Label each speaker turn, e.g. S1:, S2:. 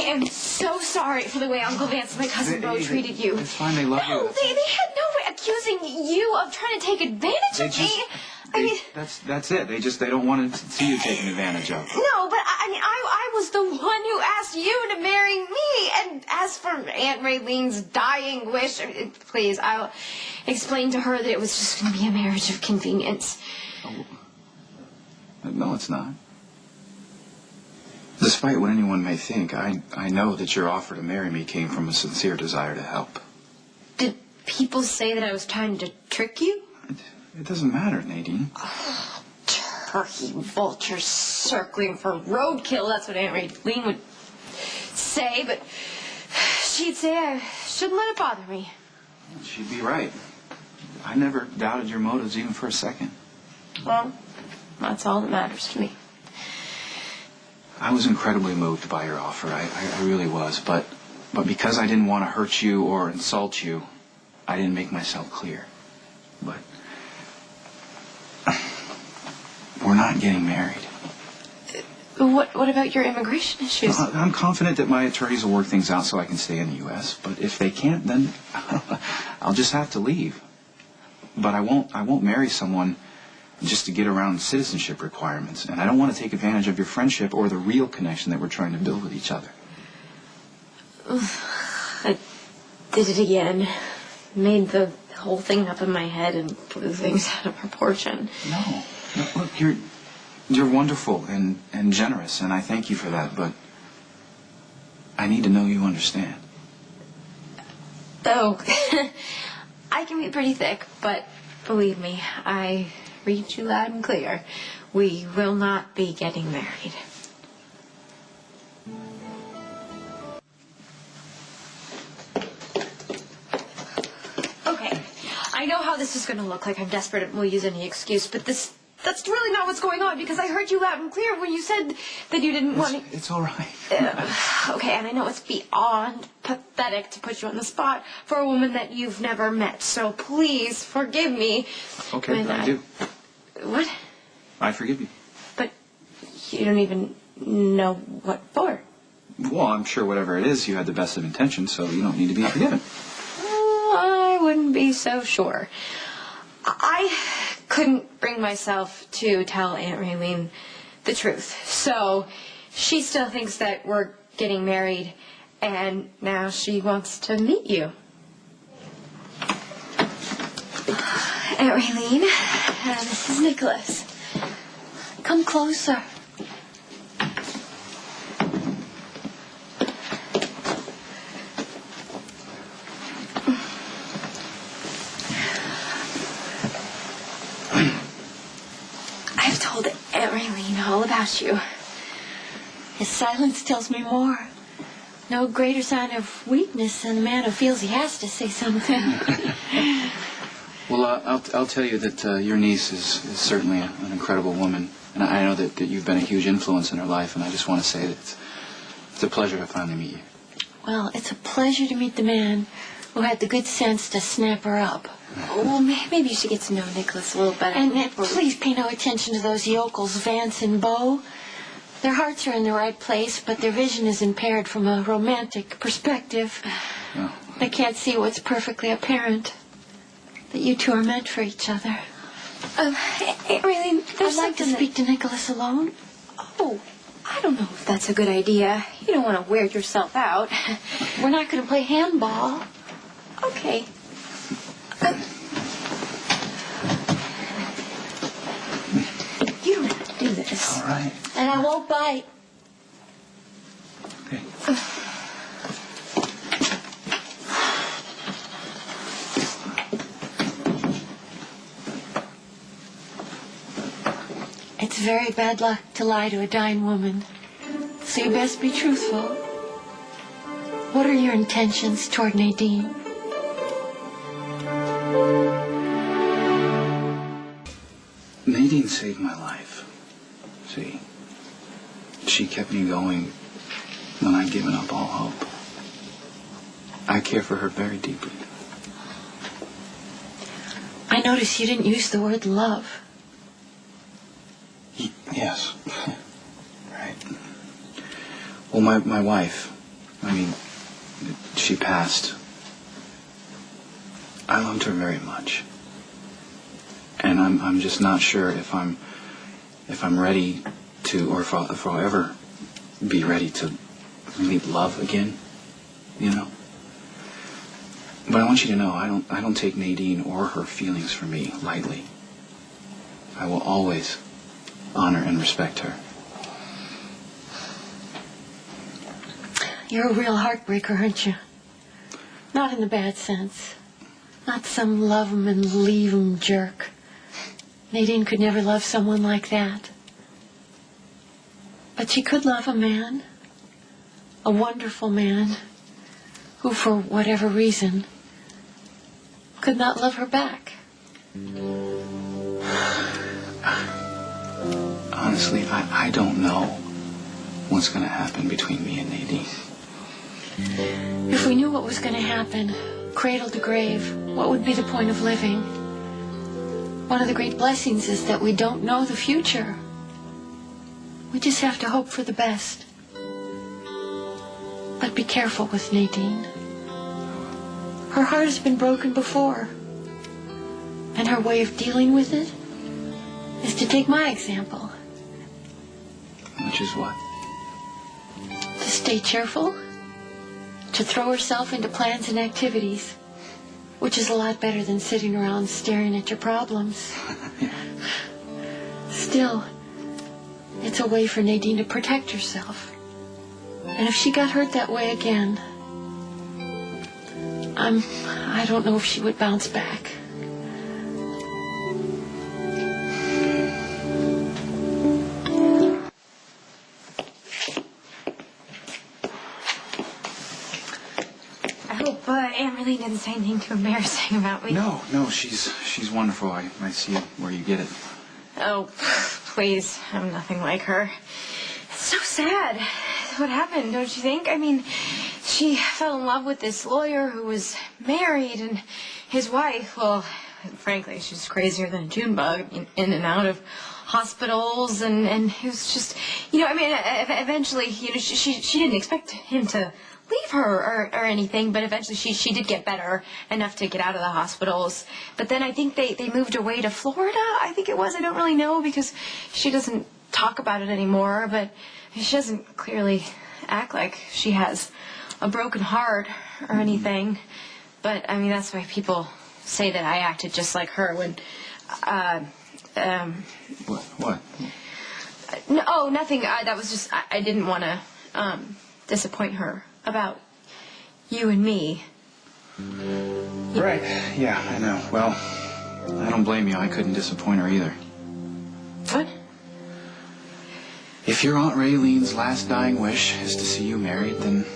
S1: am so sorry for the way Uncle Vance and my cousin Bo treated you.
S2: It's fine, they love you.
S1: No, they had no way accusing you of trying to take advantage of me. I mean,
S2: that's it. They don't want to see you taken advantage of.
S1: No, but I was the one who asked you to marry me. And as for Aunt Raylene's dying wish, please, I'll explain to her that it was just going to be a marriage of convenience.
S2: Oh. No, it's not. Despite what anyone may think, I know that your offer to marry me came from a sincere desire to help.
S1: Did people say that I was trying to trick you?
S2: It doesn't matter, Nadine.
S1: Oh, turkey vultures circling for roadkill. That's what Aunt Raylene would say, but she'd say I shouldn't let it bother me.
S2: She'd be right. I never doubted your motives even for a second.
S1: Well, that's all that matters to me.
S2: I was incredibly moved by your offer. I really was. But because I didn't want to hurt you or insult you, I didn't make myself clear. But we're not getting married.
S1: What about your immigration issues?
S2: I'm confident that my attorneys will work things out so I can stay in the U.S. But if they can't, then I'll just have to leave. But I won't marry someone just to get around citizenship requirements. And I don't want to take advantage of your friendship or the real connection that we're trying to build with each other.
S1: I did it again. Made the whole thing up in my head and blew things out of proportion.
S2: No, look, you're wonderful and generous, and I thank you for that, but I need to know you understand.
S1: Oh, I can be pretty thick, but believe me, I read you loud and clear. We will not be getting married. Okay, I know how this is going to look like I'm desperate and will use any excuse, but that's really not what's going on, because I heard you loud and clear when you said that you didn't want to...
S2: It's all right.
S1: Okay, and I know it's beyond pathetic to put you on the spot for a woman that you've never met, so please forgive me.
S2: Okay, I do.
S1: What?
S2: I forgive you.
S1: But you don't even know what for.
S2: Well, I'm sure whatever it is, you had the best of intentions, so you don't need to be forgiven.
S1: I wouldn't be so sure. I couldn't bring myself to tell Aunt Raylene the truth. So she still thinks that we're getting married, and now she wants to meet you. Aunt Raylene, this is Nikolas. Come closer. I've told Aunt Raylene all about you. His silence tells me more. No greater sign of weakness than a man who feels he has to say something.
S2: Well, I'll tell you that your niece is certainly an incredible woman. And I know that you've been a huge influence in her life, and I just want to say that it's a pleasure to finally meet you.
S1: Well, it's a pleasure to meet the man who had the good sense to snap her up. Well, maybe you should get to know Nikolas a little better. And please pay no attention to those yokels, Vance and Bo. Their hearts are in the right place, but their vision is impaired from a romantic perspective.
S2: Oh.
S1: They can't see what's perfectly apparent. That you two are meant for each other. Really, I'd like to speak to Nikolas alone. Oh, I don't know if that's a good idea. You don't want to wear yourself out. We're not going to play handball. Okay. You don't have to do this.
S2: All right.
S1: And I won't bite.
S2: Okay.
S1: It's very bad luck to lie to a dying woman, so you best be truthful. What are your intentions toward Nadine?
S2: Nadine saved my life. See, she kept me going when I'd given up all hope. I care for her very deeply.
S1: I noticed you didn't use the word love.
S2: Yes. Right. Well, my wife, I mean, she passed. I loved her very much. And I'm just not sure if I'm ready to, or if I'll ever be ready to meet love again, you know? But I want you to know, I don't take Nadine or her feelings for me lightly. I will always honor and respect her.
S1: You're a real heartbreaker, aren't you? Not in the bad sense. Not some love 'em and leave 'em jerk. Nadine could never love someone like that. But she could love a man. A wonderful man. Who, for whatever reason, could not love her back.
S2: Honestly, I don't know what's going to happen between me and Nadine.
S1: If we knew what was going to happen, cradle to grave, what would be the point of living? One of the great blessings is that we don't know the future. We just have to hope for the best. But be careful with Nadine. Her heart has been broken before. And her way of dealing with it is to take my example.
S2: Which is what?
S1: To stay cheerful. To throw herself into plans and activities. Which is a lot better than sitting around staring at your problems. Still, it's a way for Nadine to protect herself. And if she got hurt that way again, I don't know if she would bounce back.
S3: I hope Aunt Raylene didn't say anything too embarrassing about me.
S2: No, she's wonderful. I see where you get it.
S3: Oh, please. I'm nothing like her. It's so sad. What happened, don't you think? I mean, she fell in love with this lawyer who was married, and his wife, well, frankly, she's crazier than a June bug, in and out of hospitals, and it was just, I mean, eventually, she didn't expect him to leave her or anything, but eventually she did get better enough to get out of the hospitals. But then I think they moved away to Florida, I think it was. I don't really know because she doesn't talk about it anymore, but she doesn't clearly act like she has a broken heart or anything. But, I mean, that's why people say that I acted just like her when,
S2: What?
S3: No, oh, nothing. That was just, I didn't want to disappoint her about you and me.
S2: Right. Yeah, I know. Well, I don't blame you. I couldn't disappoint her either.
S3: What?
S2: If your Aunt Raylene's last dying wish is to see you married, then